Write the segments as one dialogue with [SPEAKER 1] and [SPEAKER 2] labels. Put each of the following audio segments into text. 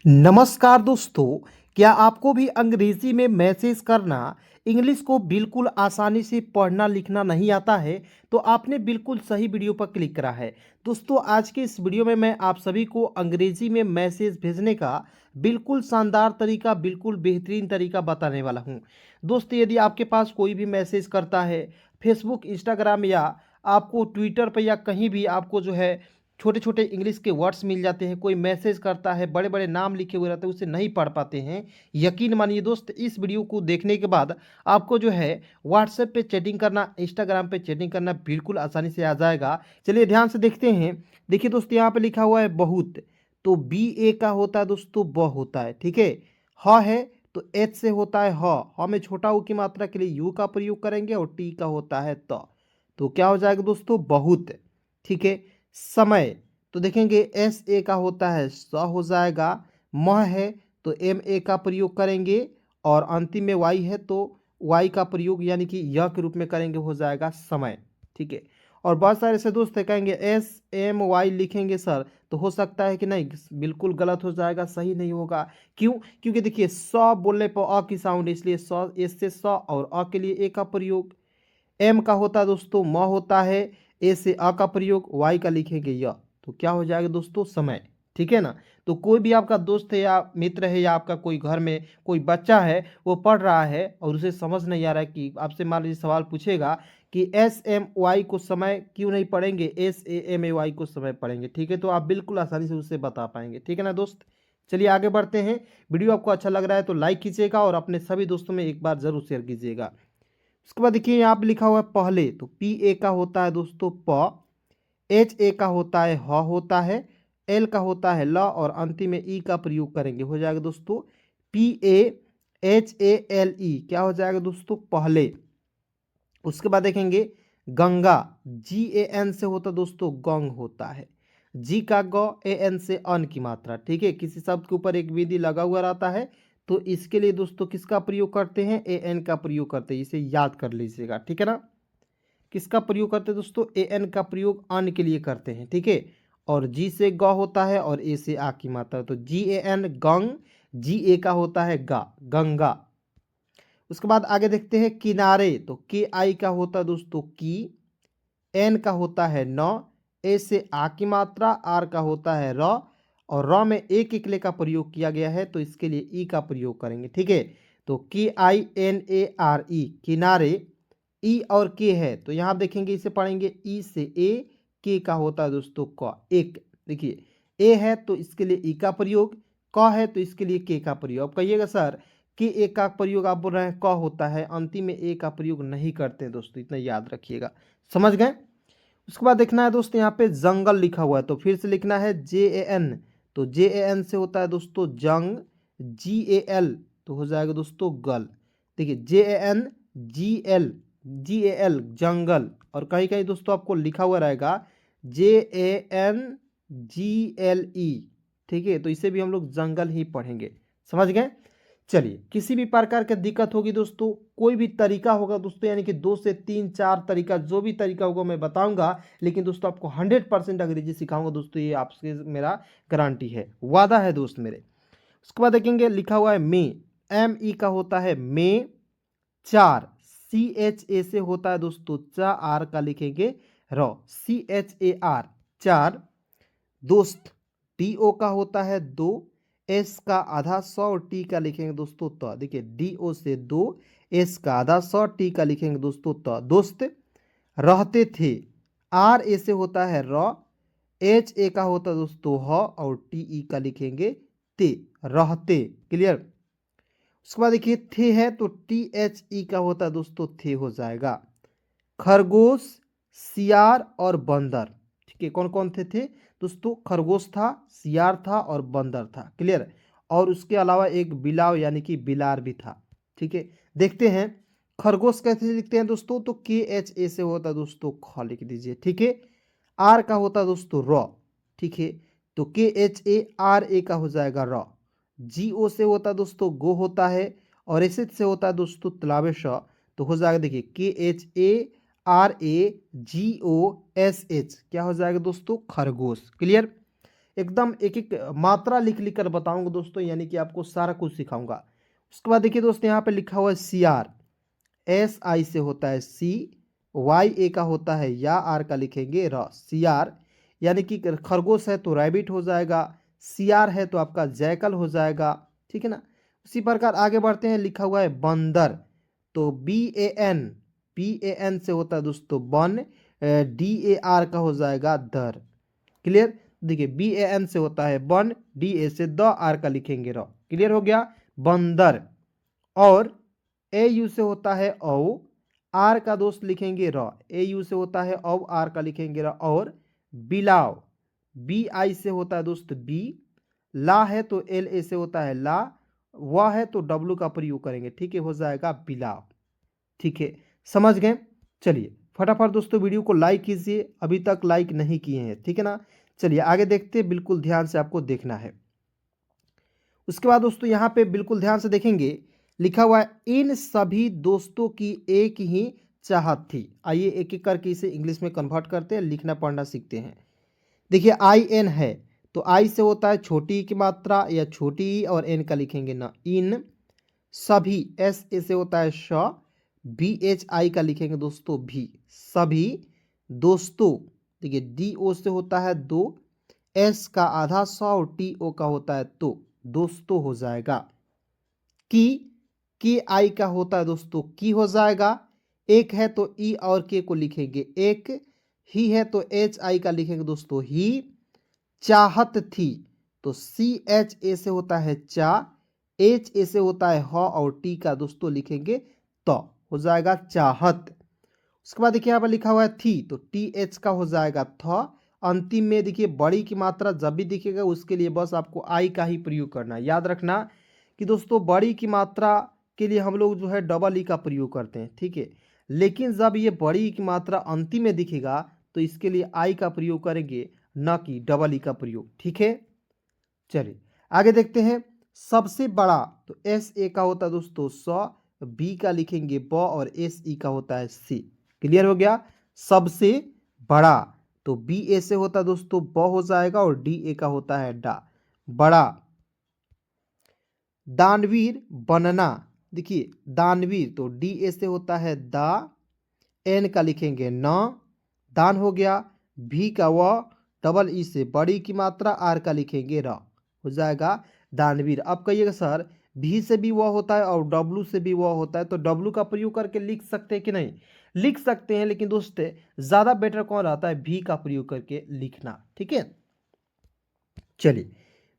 [SPEAKER 1] नमस्कार दोस्तों। क्या आपको भी अंग्रेजी में मैसेज करना, इंग्लिश को बिल्कुल आसानी से पढ़ना लिखना नहीं आता है? तो आपने बिल्कुल सही वीडियो पर क्लिक करा है। दोस्तों, आज के इस वीडियो में मैं आप सभी को अंग्रेजी में मैसेज भेजने का बिल्कुल शानदार तरीका, बिल्कुल बेहतरीन तरीका बताने वाला हूं। दोस्तों, यदि आपके पास कोई भी मैसेज करता है फेसबुक, इंस्टाग्राम या आपको ट्विटर पर या कहीं भी आपको जो है छोटे छोटे इंग्लिश के वर्ड्स मिल जाते हैं, कोई मैसेज करता है, बड़े बड़े नाम लिखे हुए रहते हैं, उसे नहीं पढ़ पाते हैं। यकीन मानिए दोस्त, इस वीडियो को देखने के बाद आपको जो है व्हाट्सएप पे चैटिंग करना, इंस्टाग्राम पे चैटिंग करना बिल्कुल आसानी से आ जाएगा। चलिए ध्यान से देखते हैं। देखिए दोस्त, यहाँ पे लिखा हुआ है बहुत, तो बी ए का होता है दोस्तों ब होता है, ठीक है। ह है तो एच से होता है ह में छोटा ऊ की मात्रा के लिए यू का प्रयोग करेंगे और टी का होता है तो क्या हो जाएगा दोस्तों बहुत, ठीक है। समय, तो देखेंगे एस ए का होता है स हो जाएगा। मह है तो एम ए का प्रयोग करेंगे और अंतिम में वाई है तो वाई का प्रयोग यानी कि यह के रूप में करेंगे, हो जाएगा समय, ठीक है। और बहुत सारे ऐसे दोस्त है कहेंगे एस एम वाई लिखेंगे सर, तो हो सकता है कि नहीं, बिल्कुल गलत हो जाएगा, सही नहीं होगा। क्यों? क्योंकि देखिए स बोलने पर अ की साउंड, इसलिए स एस से स और अ के लिए ए का प्रयोग। एम का होता है दोस्तों म होता है, ए से अ का प्रयोग, वाई का लिखेंगे य, तो क्या हो जाएगा दोस्तों समय, ठीक है ना। तो कोई भी आपका दोस्त है या मित्र है या आपका कोई घर में कोई बच्चा है, वो पढ़ रहा है और उसे समझ नहीं आ रहा है कि आपसे मान लीजिए सवाल पूछेगा कि एस एम वाई को समय क्यों नहीं पढ़ेंगे, S A M A Y को समय पढ़ेंगे, ठीक है। तो आप बिल्कुल आसानी से उसे बता पाएंगे, ठीक है ना दोस्त। चलिए आगे बढ़ते हैं। वीडियो आपको अच्छा लग रहा है तो लाइक कीजिएगा और अपने सभी दोस्तों में एक बार जरूर शेयर कीजिएगा। उसके बाद देखिए यहाँ पे लिखा हुआ है पहले, तो पी ए का होता है दोस्तों प, एच ए का होता है ह होता है, एल का होता है ल और अंतिम में ई का प्रयोग करेंगे, हो जाएगा दोस्तों P A H A L E, क्या हो जाएगा दोस्तों पहले। उसके बाद देखेंगे गंगा, जी ए एन से होता दोस्तों गंग होता है। जी का ग, ए एन से अन की मात्रा, ठीक है। किसी शब्द के ऊपर एक विधि लगा हुआ रहता है तो इसके लिए दोस्तों किसका प्रयोग करते हैं, ए एन का प्रयोग करते हैं, इसे याद कर लीजिएगा, ठीक है ना। किसका प्रयोग करते हैं दोस्तों, ए एन का प्रयोग अन के लिए करते हैं, ठीक है। और जी से ग होता है और ए से आ की मात्रा, तो जी ए एन गंग, जी ए का होता है गा, गंगा। उसके बाद आगे देखते हैं किनारे, तो के आई का होता है दोस्तों की, एन का होता है न, ए से आ की मात्रा, आर का होता है र और र में एक इकले का प्रयोग किया गया है तो इसके लिए ई का प्रयोग करेंगे, ठीक है। तो के I N A R E, किनारे। ई और के है तो यहाँ आप देखेंगे इसे पढ़ेंगे ई से ए, के का होता है दोस्तों क, एक। देखिए ए है तो इसके लिए ई का प्रयोग, क है तो इसके लिए के का प्रयोग। अब कहिएगा सर कि ए का प्रयोग आप बोल रहे हैं क होता है, अंतिम में ए का प्रयोग नहीं करते हैं दोस्तों, इतना याद रखिएगा, समझ गए। उसके बाद देखना है दोस्तों यहाँ पे जंगल लिखा हुआ है तो फिर से लिखना है जे ए एन, तो जे ए एन से होता है दोस्तों जंग, जी ए एल तो हो जाएगा दोस्तों गल। देखिए J A N G L, G A L जंगल, और कहीं कहीं दोस्तों आपको लिखा हुआ रहेगा जे A N G L E, ठीक है। तो इसे भी हम लोग जंगल ही पढ़ेंगे, समझ गए। चलिए, किसी भी प्रकार की दिक्कत होगी दोस्तों, कोई भी तरीका होगा दोस्तों, यानी कि 2 से 3 4 तरीका, जो भी तरीका होगा मैं बताऊंगा, लेकिन दोस्तों आपको 100% अंग्रेजी सिखाऊंगा दोस्तों, ये आपसे मेरा गारंटी है, वादा है दोस्त मेरे। उसके बाद देखेंगे लिखा हुआ है मे, एम ई का होता है मे, चार, सी एच ए से होता है दोस्तों चा, आर का लिखेंगे र, सी एच ए आर, चार। दोस्त, डी ओ का होता है दो, एस का आधा सौ और टी का लिखेंगे दोस्तों त। देखिए डी ओ से दो, एस का आधा सौ, टी का लिखेंगे दोस्तों त। दोस्त, रहते थे, आर ए से होता है र, एच ए का होता है दोस्तों ह और टी ई का लिखेंगे ते, रहते, क्लियर। उसके बाद देखिए थे है तो टी एच ई का होता है दोस्तों थे, हो जाएगा। खरगोश, सियार और बंदर, ठीक है। कौन कौन थे दोस्तों, खरगोश था, सियार था और बंदर था, क्लियर। और उसके अलावा एक बिलाव यानी कि बिलार भी था, ठीक है। देखते हैं खरगोश कैसे लिखते हैं दोस्तों, तो के एच ए से होता है दोस्तों ख लिख दीजिए, ठीक है। आर का होता है दोस्तों र, ठीक है। तो के एच ए आर ए का हो जाएगा र। जी ओ से होता है दोस्तों गो होता है और एस एच से होता है दोस्तों तलावेश, तो हो जाएगा देखिए K H A R A G O S H, क्या हो जाएगा दोस्तों खरगोश, क्लियर। एकदम एक एक मात्रा लिख लिख कर बताऊंगा दोस्तों, यानी कि आपको सारा कुछ सिखाऊंगा। उसके बाद देखिए दोस्तों यहाँ पे लिखा हुआ है सी आर, एस आई से होता है सी, वाई ए का होता है या, आर का लिखेंगे र, सी आर यानी कि खरगोश है तो रैबिट हो जाएगा, सी आर है तो आपका जैकल हो जाएगा, ठीक है ना। उसी प्रकार आगे बढ़ते हैं, लिखा हुआ है बंदर, तो बी ए एन से होता है दोस्तों बन, DAR का हो जाएगा दर। क्लियर, देखिए BAN से होता है बन, DA से द, आर का लिखेंगे र। क्लियर हो गया, बंदर। और AU से होता है औ, आर का दोस्त लिखेंगे र, AU से होता है औ, आर का लिखेंगे र। और बिलाव, BI से होता है दोस्त बी, ला है तो LA से होता है ला, वह है तो W का प्रयोग करेंगे, ठीक है, हो जाएगा बिलाव। ठीक है, समझ गए। चलिए फटाफट दोस्तों वीडियो को लाइक कीजिए, अभी तक लाइक नहीं किए हैं, ठीक है ना। चलिए आगे देखते हैं, बिल्कुल ध्यान से आपको देखना है। उसके बाद दोस्तों यहाँ पे बिल्कुल ध्यान से देखेंगे, लिखा हुआ है इन सभी दोस्तों की एक ही चाहत थी। आइए एक एक करके इसे इंग्लिश में कन्वर्ट करते हैं, लिखना पढ़ना सीखते हैं। देखिए IN है तो आई से होता है छोटी ई की मात्रा या छोटी ई, और एन का लिखेंगे ना, इन सभी, SA से होता है श, BHI का लिखेंगे दोस्तों भी, सभी दोस्तों। देखिए DO से होता है दो, S का आधा स और TO का होता है तो, दोस्तों हो जाएगा। की आई का होता है दोस्तों की हो जाएगा, एक है तो ई और के को लिखेंगे एक, ही है तो HI का लिखेंगे दोस्तों ही, चाहत थी तो CHA से होता है चा, HA से होता है ह, और टी का दोस्तों लिखेंगे तो, हो जाएगा चाहत। उसके बाद देखिए यहाँ पर लिखा हुआ है थी तो TH का हो जाएगा थ। अंतिम में देखिए बड़ी की मात्रा जब भी दिखेगा उसके लिए बस आपको आई का ही प्रयोग करना है। याद रखना कि दोस्तों बड़ी की मात्रा के लिए हम लोग जो है डबल ई का प्रयोग करते हैं, ठीक है, लेकिन जब ये बड़ी की मात्रा अंतिम में दिखेगा तो इसके लिए आई का प्रयोग करेंगे, न कि डबल ई का प्रयोग, ठीक है। चलिए आगे देखते हैं, सबसे बड़ा तो SA का होता है दोस्तों स, B का लिखेंगे ब, और SE का होता है सी। क्लियर हो गया, सबसे बड़ा तो BA से होता है दोस्तों ब हो जाएगा, और DA का होता है डा, बड़ा। दानवीर बनना, देखिए दानवीर तो DA से होता है दा, N का लिखेंगे न, दान हो गया, भी का व, डबल ई से बड़ी की मात्रा, आर का लिखेंगे र, हो जाएगा दानवीर। अब कहिएगा सर भी से भी वह होता है और W से भी वह होता है, तो W का प्रयोग करके लिख सकते हैं कि नहीं, लिख सकते हैं, लेकिन दोस्त ज़्यादा बेटर कौन रहता है, भी का प्रयोग करके लिखना, ठीक है। चलिए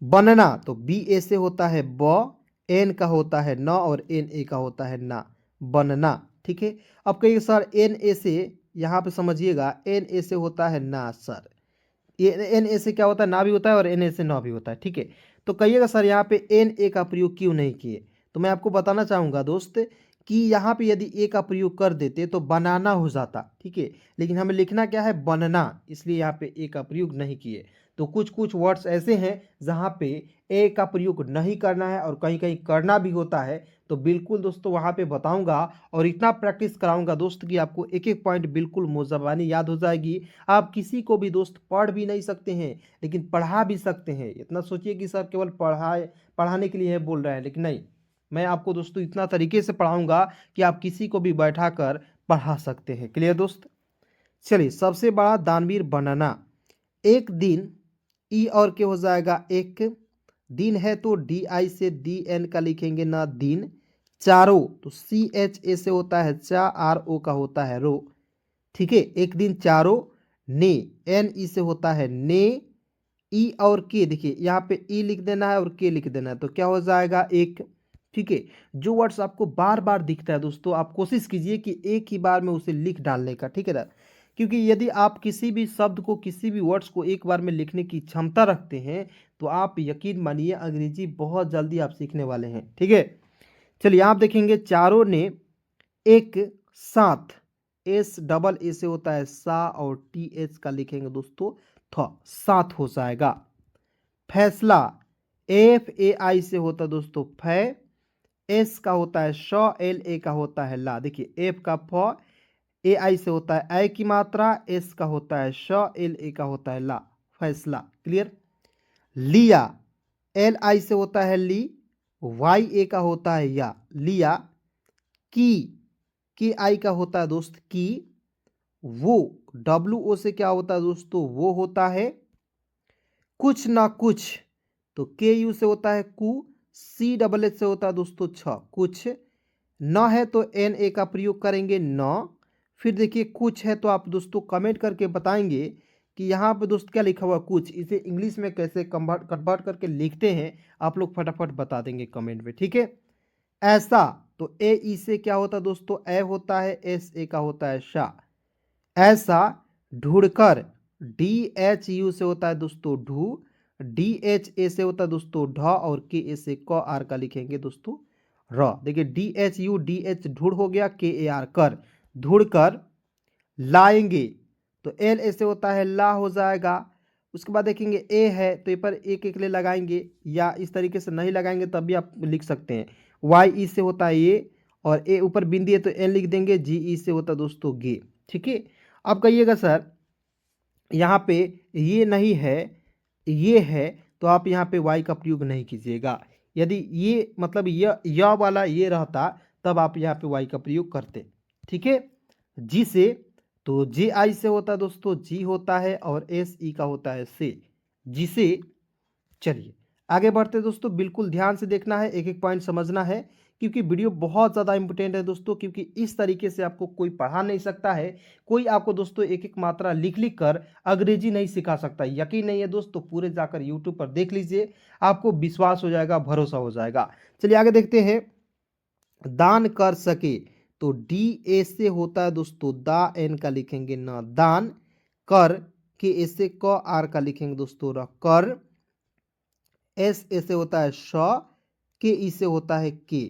[SPEAKER 1] बनना तो BA से होता है ब, N का होता है न, और NA का होता है ना, बनना, ठीक है। अब कहिए सर NA से, यहाँ पे समझिएगा NA से होता है ना सर, ये NA से क्या होता है, ना भी होता है, और NA से ना भी होता है, ठीक है। तो कहिएगा सर यहाँ पे NA का प्रयोग क्यों नहीं किए, तो मैं आपको बताना चाहूँगा दोस्त कि यहाँ पे यदि ए का प्रयोग कर देते तो बनाना हो जाता, ठीक है, लेकिन हमें लिखना क्या है, बनना, इसलिए यहाँ पे ए का प्रयोग नहीं किए। तो कुछ कुछ वर्ड्स ऐसे हैं जहाँ पे ए का प्रयोग नहीं करना है और कहीं कहीं करना भी होता है, तो बिल्कुल दोस्तों वहाँ पे बताऊंगा और इतना प्रैक्टिस कराऊंगा दोस्त कि आपको एक एक पॉइंट बिल्कुल मुज़ब्बानी याद हो जाएगी। आप किसी को भी दोस्त पढ़ भी नहीं सकते हैं लेकिन पढ़ा भी सकते हैं। इतना सोचिए कि सर केवल पढ़ाने के लिए बोल रहे हैं, लेकिन नहीं, मैं आपको दोस्तों इतना तरीके से पढ़ाऊंगा कि आप किसी को भी बैठा कर पढ़ा सकते हैं। क्लियर दोस्त, चलिए सबसे बड़ा दानवीर बनना, एक दिन ई और के हो जाएगा एक, दिन है तो DI से DN का लिखेंगे ना, दिन। चारों तो CHA से होता है चा, RO का होता है रो, ठीक है, एक दिन चारों। ने NE से होता है ने, ई और के देखिए यहाँ पे ई लिख देना है और के लिख देना है, तो क्या हो जाएगा एक, ठीक है। जो वर्ड्स आपको बार बार दिखता है दोस्तों आप कोशिश कीजिए कि एक ही बार में उसे लिख डालने का, ठीक है ना, क्योंकि यदि आप किसी भी शब्द को, किसी भी वर्ड्स को एक बार में लिखने की क्षमता रखते हैं तो आप यकीन मानिए अंग्रेजी बहुत जल्दी आप सीखने वाले हैं, ठीक है। चलिए आप देखेंगे चारों ने एक साथ, SAA से होता है सा, और TH का लिखेंगे दोस्तों थ, साथ हो जाएगा। फैसला, FAI से होता है दोस्तों फै, S का होता है श, LA का होता है ला, देखिए F का फ, AI से होता है ऐ की मात्रा, S का होता है श, LA का होता है ला, फैसला। क्लियर, लिया, एल आई से होता है ली, वाई ए का होता है या, लिया। की, के आई का होता है दोस्त की। वो, डब्ल्यू ओ से क्या होता है दोस्तों, वो होता है। कुछ ना कुछ, तो के यू से होता है कु, सी डबल एच से होता है दोस्तों छ, कुछ। न है तो एन ए का प्रयोग करेंगे न। फिर देखिए कुछ है तो आप दोस्तों कमेंट करके बताएंगे कि यहाँ पे दोस्त क्या लिखा हुआ है कुछ, इसे इंग्लिश में कैसे कन्वर्ट करके लिखते हैं, आप लोग फटाफट बता देंगे कमेंट में, ठीक है। ऐसा, तो ए ई से क्या होता है दोस्तों, ए होता है, एस ए का होता है शा। ऐसा ढूंढकर, डी एच यू से होता है दोस्तों ढू, डी एच ए से होता है दोस्तों ढ, और के ए से क आर का लिखेंगे दोस्तों र। देखिए D H U, D H ढूंढ हो गया, के ए आर कर, ढूंढ कर लाएंगे, तो एल ए से होता है ला हो जाएगा। उसके बाद देखेंगे ए है तो ये पर एक एक ले लगाएंगे, या इस तरीके से नहीं लगाएंगे तब भी आप लिख सकते हैं। वाई ई से होता है ये, और ए ऊपर बिंदी है तो एन लिख देंगे। जी ई से होता है दोस्तों गे, ठीक है। अब कहिएगा सर यहाँ पे ये नहीं है, ये है, तो आप यहाँ पे y का प्रयोग नहीं कीजिएगा। यदि ये मतलब यह वाला ये रहता तब आप यहाँ पे y का प्रयोग करते, ठीक है। जी से, तो जे आई से होता है दोस्तों जी होता है, और एस ई का होता है से, जी से। चलिए आगे बढ़ते दोस्तों, बिल्कुल ध्यान से देखना है, एक एक पॉइंट समझना है, क्योंकि वीडियो बहुत ज़्यादा इंपॉर्टेंट है दोस्तों, क्योंकि इस तरीके से आपको कोई पढ़ा नहीं सकता है। कोई आपको दोस्तों एक एक मात्रा लिख लिख कर अंग्रेजी नहीं सिखा सकता। यकीन नहीं है दोस्तों, पूरे जाकर यूट्यूब पर देख लीजिए, आपको विश्वास हो जाएगा, भरोसा हो जाएगा। चलिए आगे देखते हैं। दान कर सके, तो डी ए से होता है दोस्तों दा, एन का लिखेंगे ना, दान। कर, के ए से क आर का लिखेंगे दोस्तों र, कर। एस ए से होता है श, के ई से होता है के,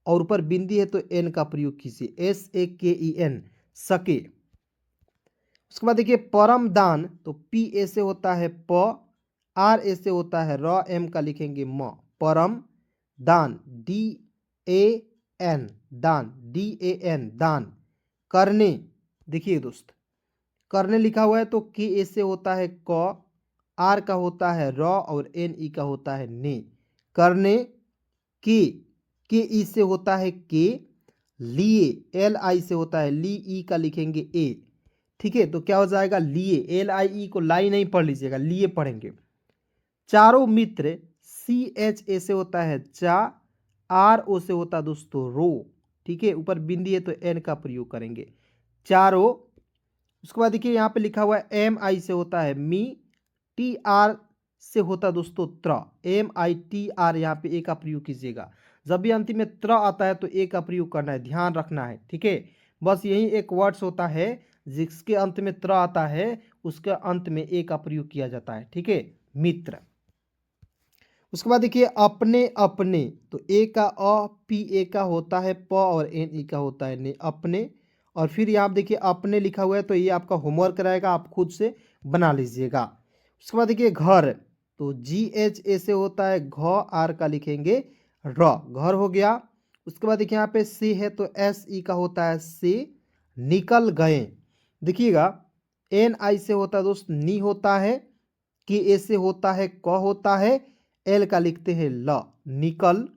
[SPEAKER 1] और ऊपर बिंदी है तो एन का प्रयोग कीजिए, एस ए के ई एन, सके। उसके बाद देखिए परम दान, तो पी ए से होता है प, आर ए से होता है र, एम का लिखेंगे म, परम दान, डी ए एन, दान, डी ए एन, दान। करने, देखिए दोस्त करने लिखा हुआ है तो के ए से होता है क, आर का होता है र, और एन ई का होता है ने, करने। के ई से होता है के, लिए, एल आई से होता है ली, ई का लिखेंगे ए, ठीक है। तो क्या हो जाएगा लिए, एल आई ई को लाई नहीं पढ़ लीजिएगा, लिए पढ़ेंगे। चारों मित्र, सी एच ए से होता है चा, आर ओ से होता है दोस्तों रो, ठीक है, ऊपर बिंदी है तो एन का प्रयोग करेंगे, चारों। उसके बाद देखिए यहाँ पे लिखा हुआ है एम आई से होता है मी, टी आर से होता है दोस्तों त्र, एम आई टी आर, यहाँ पे ए का प्रयोग कीजिएगा। जब भी अंतिम में त्र आता है तो ए का प्रयोग करना है, ध्यान रखना है, ठीक है। बस यही एक वर्ड्स होता है जिसके अंत में त्र आता है, उसके अंत में ए का प्रयोग किया जाता है, ठीक है, मित्र। उसके बाद देखिए अपने अपने, तो ए का अ, पी ए का होता है प, और एन ई का होता है ने, अपने। और फिर यहाँ आप देखिए अपने लिखा हुआ है तो ये आपका होमवर्क रहेगा, आप खुद से बना लीजिएगा। उसके बाद देखिए घर, तो जी एच ए से होता है घ, आर का लिखेंगे र, घर हो गया। उसके बाद देखिए यहाँ पे से है तो एस ई का होता है से, निकल गए। देखिएगा एन आई से होता है दोस्त नी होता है, के ए से होता है क होता है, एल का लिखते हैं ल, निकल।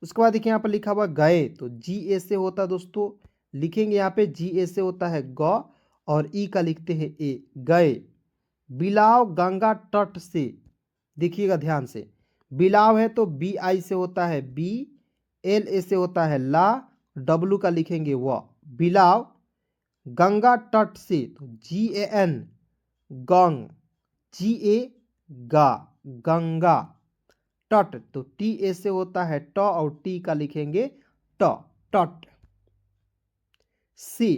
[SPEAKER 1] उसके बाद देखिए यहाँ पर लिखा हुआ गए, तो जी ए से होता है दोस्तों, लिखेंगे यहाँ पे जी ए से होता है ग, और ई का लिखते हैं ए, गए। बिलाव गंगा तट से, देखिएगा ध्यान से, बिलाव है तो बी आई से होता है बी, एल ए से होता है ला, डब्लू का लिखेंगे व, बिलाव गंगा तट से, तो जी ए एन, गंग, जी ए गा, गंगा। तट, तो टी ए से होता है ट, और टी का लिखेंगे ट, तट। सी,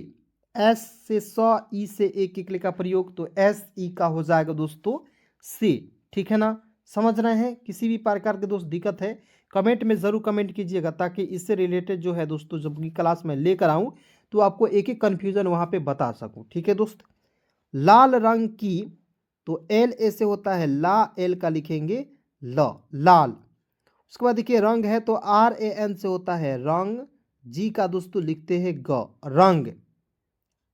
[SPEAKER 1] एस से स, ई से एक एक का प्रयोग, तो एस ई का हो जाएगा दोस्तों सी, ठीक है ना। समझ रहे हैं, किसी भी प्रकार के दोस्त दिक्कत है कमेंट में ज़रूर कमेंट कीजिएगा, ताकि इससे रिलेटेड जो है दोस्तों जब की क्लास में लेकर आऊँ तो आपको एक एक कन्फ्यूज़न वहाँ पे बता सकूँ, ठीक है दोस्त। लाल रंग की, तो एल ए से होता है ला, एल का लिखेंगे ल, लाल। उसके बाद देखिए रंग है तो आर ए एन से होता है रंग, जी का दोस्तों लिखते हैं ग, रंग।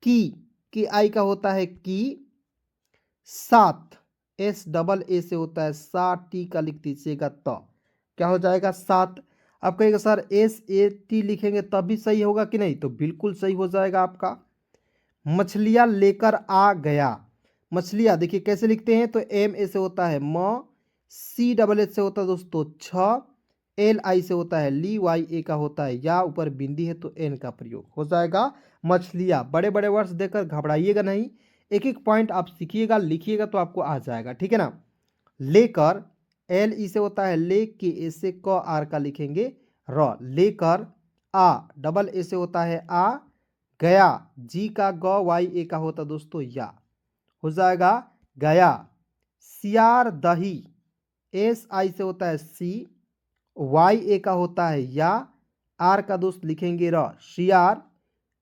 [SPEAKER 1] की, के आई का होता है की, साथ, एस डबल ए से होता है सा, टी का लिख दीजिएगा त, क्या हो जाएगा सात। आप कहेंगे सर एस ए टी लिखेंगे तब भी सही होगा कि नहीं, तो बिल्कुल सही हो जाएगा आपका। मछलियाँ लेकर आ गया, मछलियाँ देखिए कैसे लिखते हैं, तो एम ए से होता है म, सी डबल एच से होता है दोस्तों छ, एल आई से होता है ली, वाई ए का होता है या, ऊपर बिंदी है तो एन का प्रयोग हो जाएगा मछलियाँ। बड़े बड़े वर्ड्स देकर घबराइएगा नहीं, एक एक पॉइंट आप सीखिएगा लिखिएगा तो आपको आ जाएगा, ठीक है ना। लेकर, एल ई से होता है ले, के ए से क आर का लिखेंगे र, लेकर। आ डबल ए से होता है आ, गया, जी का ग, वाई ए का होता दोस्तों या, हो जाएगा गया। सियार दही, एस आई से होता है सी, वाई ए का होता है या, आर का दोस्त लिखेंगे र, शियार।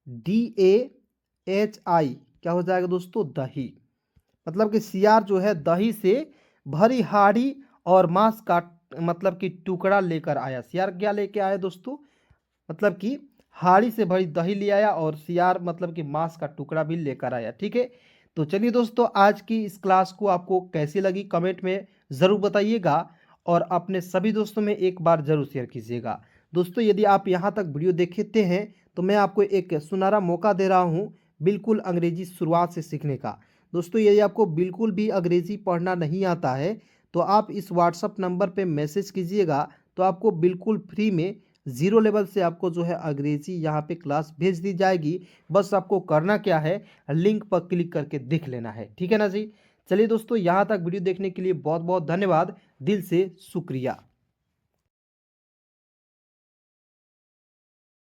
[SPEAKER 1] डी ए एच आई क्या हो जाएगा दोस्तों दही, मतलब कि सियार जो है दही से भरी हाड़ी और मांस का मतलब कि टुकड़ा लेकर आया। सियार क्या लेके आया दोस्तों, मतलब कि हाड़ी से भरी दही ले आया और सियार मतलब कि मांस का टुकड़ा भी लेकर आया, ठीक है। तो चलिए दोस्तों, आज की इस क्लास को आपको कैसी लगी कमेंट में ज़रूर बताइएगा और अपने सभी दोस्तों में एक बार ज़रूर शेयर कीजिएगा। दोस्तों यदि आप यहाँ तक वीडियो देखते हैं तो मैं आपको एक सुनहरा मौका दे रहा हूँ बिल्कुल अंग्रेजी शुरुआत से सीखने का। दोस्तों यदि आपको बिल्कुल भी अंग्रेजी पढ़ना नहीं आता है तो आप इस व्हाट्सअप नंबर पे मैसेज कीजिएगा, तो आपको बिल्कुल फ्री में ज़ीरो लेवल से आपको जो है अंग्रेजी यहाँ पे क्लास भेज दी जाएगी। बस आपको करना क्या है, लिंक पर क्लिक करके देख लेना है, ठीक है ना जी। चलिए दोस्तों, यहाँ तक वीडियो देखने के लिए बहुत बहुत धन्यवाद, दिल से शुक्रिया।